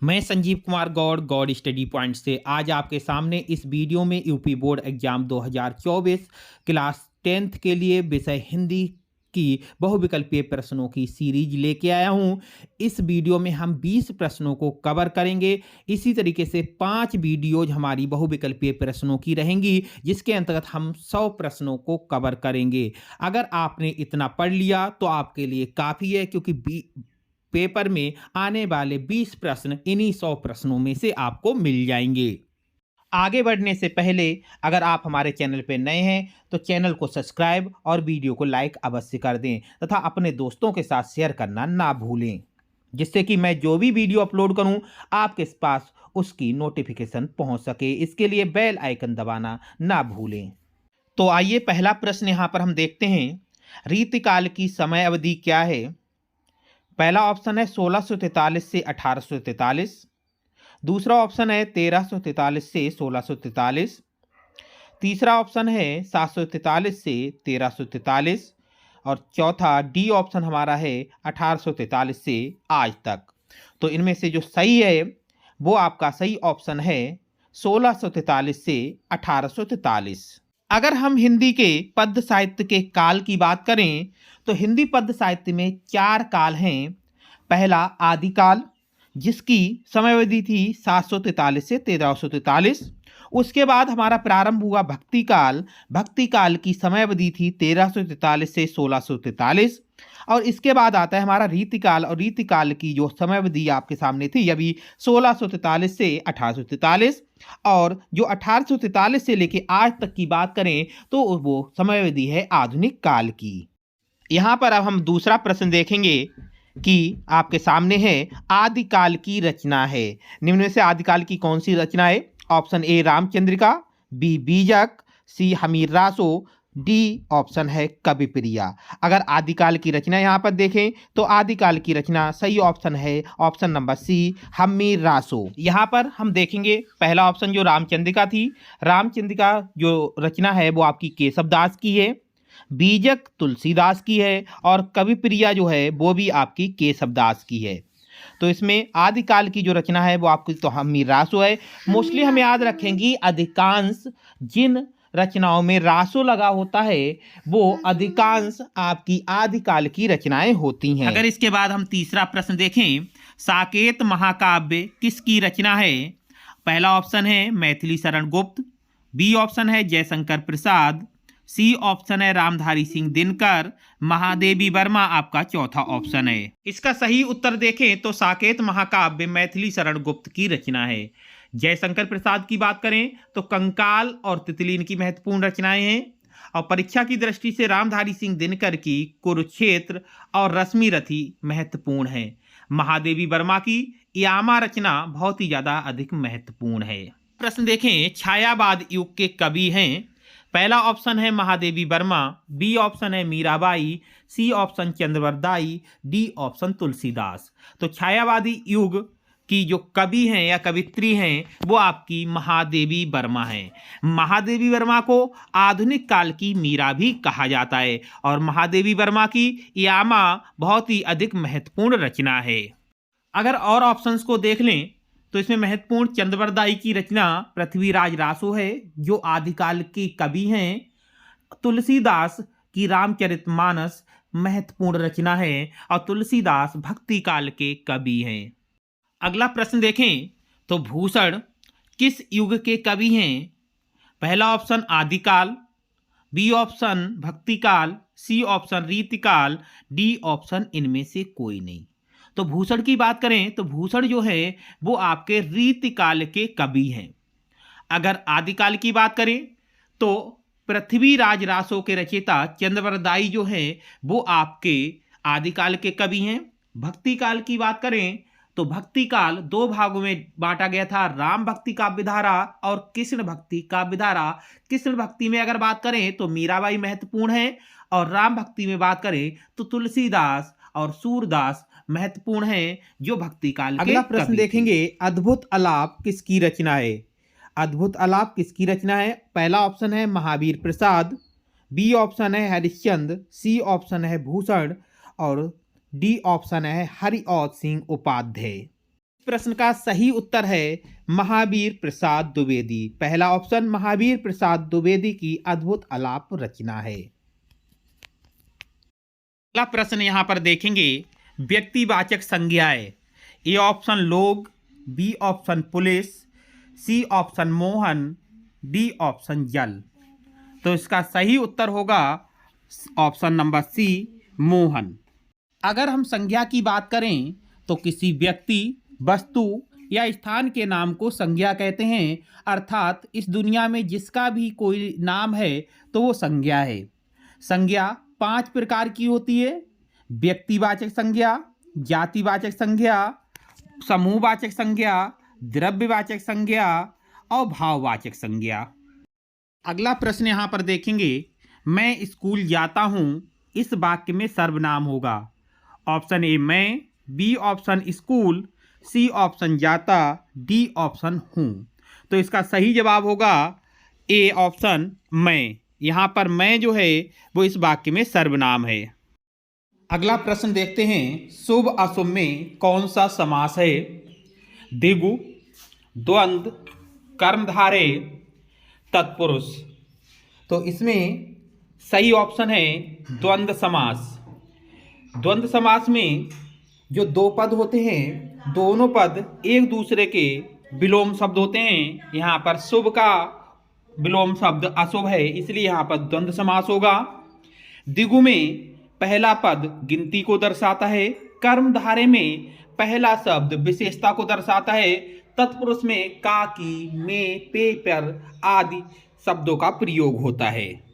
मैं Sanjeev Kumar Gaur Gaur study point से आज आपके सामने इस वीडियो में UP board exam 2024 class 10th के लिए विषय हिंदी की बहुविकल्पीय प्रश्नों की सीरीज लेके आया हूं। इस वीडियो में हम 20 प्रश्नों को कवर करेंगे। इसी तरीके से 5 वीडियोज हमारी बहुविकल्पीय प्रश्नों की रहेंगी, जिसके अंतर्गत हम 100 प्रश्नों को कवर करेंगे। अगर आपने इतना पढ़ लिया तो आपके लिए काफ़ी है, क्योंकि पेपर में आने वाले 20 प्रश्न इन्हीं 100 प्रश्नों में से आपको मिल जाएंगे। आगे बढ़ने से पहले अगर आप हमारे चैनल पर नए हैं तो चैनल को सब्सक्राइब और वीडियो को लाइक अवश्य कर दें तथा अपने दोस्तों के साथ शेयर करना ना भूलें, जिससे कि मैं जो भी वीडियो अपलोड करूं आपके पास उसकी नोटिफिकेशन पहुंच सके। इसके लिए बेल आइकन दबाना ना भूलें। तो आइए पहला प्रश्न यहां पर हम देखते हैं। रीतिकाल की समय अवधि क्या है? पहला ऑप्शन है 1643 से 1843, दूसरा ऑप्शन है 1343 से 1643, तीसरा ऑप्शन है 743 से 1343 और चौथा डी ऑप्शन हमारा है 1843 से आज तक। तो इनमें से जो सही है वो आपका सही ऑप्शन है 1643 से 1843। अगर हम हिंदी के पद्य साहित्य के काल की बात करें तो हिंदी पद्य साहित्य में 4 काल हैं। पहला आदिकाल, जिसकी समयावधि थी 743 से 1343। उसके बाद हमारा प्रारंभ हुआ भक्ति काल। भक्ति काल की समयावधि थी 1343 से 1643। और इसके बाद आता है हमारा रीतिकाल, और रीतिकाल की जो समयावधि आपके सामने थी अभी 1643 से 1843। और जो 1843 से लेके आज तक की बात करें तो वो समयावधि है आधुनिक काल की। यहाँ पर अब हम दूसरा प्रश्न देखेंगे कि आपके सामने है आदिकाल की रचना है। निम्न में से आदिकाल की कौन सी रचना है? ऑप्शन ए रामचंद्रिका, बी बीजक, सी हमीर रासो, डी ऑप्शन है कविप्रिया। अगर आदिकाल की रचना यहाँ पर देखें तो आदिकाल की रचना सही ऑप्शन है option number C Hammir Raso. यहाँ पर हम देखेंगे पहला ऑप्शन जो रामचंद्रिका थी, रामचंद्रिका जो रचना है वो आपकी केशवदास की है, बीजक तुलसीदास की है और कविप्रिया जो है वो भी आपकी केशवदास की है। तो इसमें आदिकाल की जो रचना है वो आपकी तो हमीर रासो है। मोस्टली हमें याद रखेंगी अधिकांश जिन रचनाओं में रासो लगा होता है वो अधिकांश आपकी आदिकाल की रचनाएं होती हैं। अगर इसके बाद हम तीसरा प्रश्न देखें, साकेत महाकाव्य किसकी रचना है? पहला ऑप्शन है मैथिली शरण गुप्त, बी ऑप्शन है जयशंकर प्रसाद, सी ऑप्शन है रामधारी सिंह दिनकर, महादेवी वर्मा आपका चौथा ऑप्शन है। इसका सही उत्तर देखें तो साकेत महाकाव्य मैथिली शरण गुप्त की रचना है। जयशंकर प्रसाद की बात करें तो कंकाल और तितली इनकी महत्वपूर्ण रचनाएं हैं। और परीक्षा की दृष्टि से रामधारी सिंह दिनकर की कुरुक्षेत्र और रश्मि रथी महत्वपूर्ण है। महादेवी वर्मा की यामा रचना बहुत ही ज्यादा अधिक महत्वपूर्ण है। प्रश्न देखें, छायावाद युग के कवि हैं। पहला ऑप्शन है महादेवी वर्मा, बी ऑप्शन है Mirabai, C option Chandbardai, D option Tulsidas. तो छायावादी युग की जो कवि हैं या कवित्री हैं वो आपकी महादेवी वर्मा हैं। महादेवी वर्मा को आधुनिक काल की मीरा भी कहा जाता है और महादेवी वर्मा की यामा बहुत ही अधिक महत्वपूर्ण रचना है। अगर और ऑप्शंस को देख लें तो इसमें महत्वपूर्ण चंद्रवरदाई की रचना पृथ्वीराज रासो है जो आदिकाल के कवि हैं। तुलसीदास की रामचरितमानस महत्वपूर्ण रचना है और तुलसीदास भक्ति काल के कवि हैं। अगला प्रश्न देखें तो भूषण किस युग के कवि हैं? पहला ऑप्शन आदिकाल, बी ऑप्शन भक्तिकाल, सी ऑप्शन रीतिकाल, डी ऑप्शन इनमें से कोई नहीं। तो भूषण की बात करें तो भूषण जो है वो आपके रीतिकाल के कवि हैं। अगर आदिकाल की बात करें तो पृथ्वीराज रासो के रचयिता चंद्रवरदाई जो है वो आपके आदिकाल के कवि हैं। भक्तिकाल की बात करें तो भक्तिकाल 2 भागों में बांटा गया था, राम भक्ति काव्यधारा और कृष्ण भक्ति काव्यधारा। कृष्ण भक्ति में अगर बात करें तो मीराबाई महत्वपूर्ण है और राम भक्ति में बात करें तो तुलसीदास और सूरदास महत्वपूर्ण है जो भक्ति काल के। अगला प्रश्न देखेंगे, अद्भुत आलाप किसकी रचना है? अद्भुत आलाप किसकी रचना है? पहला ऑप्शन है महावीर प्रसाद, बी ऑप्शन है हरिश्चंद्र, सी ऑप्शन है भूषण और डी ऑप्शन है हरिऔध सिंह उपाध्याय। प्रश्न का सही उत्तर है महावीर प्रसाद द्विवेदी। पहला ऑप्शन महावीर प्रसाद द्विवेदी की अद्भुत आलाप रचना है। अगला प्रश्न यहां पर देखेंगे, व्यक्तिवाचक संज्ञाएं। ए ऑप्शन लोग, B option police, C option Mohan, D option जल। तो इसका सही उत्तर होगा ऑप्शन नंबर सी, मोहन। अगर हम संज्ञा की बात करें तो किसी व्यक्ति, वस्तु या स्थान के नाम को संज्ञा कहते हैं, अर्थात इस दुनिया में जिसका भी कोई नाम है तो वो संज्ञा है। संज्ञा 5 प्रकार की होती है: व्यक्तिवाचक संज्ञा, जातिवाचक संज्ञा, समूहवाचक संज्ञा, द्रव्यवाचक संज्ञा और भाववाचक संज्ञा। अगला प्रश्न यहाँ पर देखेंगे, मैं स्कूल जाता हूँ इस वाक्य में सर्वनाम होगा। ऑप्शन ए मैं, B option school, C option जाता, डी ऑप्शन हूँ। तो इसका सही जवाब होगा ए ऑप्शन मैं। यहाँ पर मैं जो है वो इस वाक्य में सर्वनाम है। अगला प्रश्न देखते हैं, शुभ अशुभ में कौन सा समास है? द्विगु, द्वंद्व, कर्मधारय, तत्पुरुष। तो इसमें सही ऑप्शन है द्वंद्व समास। द्वंद्व समास में जो दो पद होते हैं, दोनों पद एक दूसरे के विलोम शब्द होते हैं। यहाँ पर शुभ का विलोम शब्द अशुभ है, इसलिए यहाँ पर द्वंद्व समास होगा। द्विगु में पहला पद गिनती को दर्शाता है, कर्मधारय में पहला शब्द विशेषता को दर्शाता है, तत्पुरुष में का, की, में, पे, पर आदि शब्दों का प्रयोग होता है।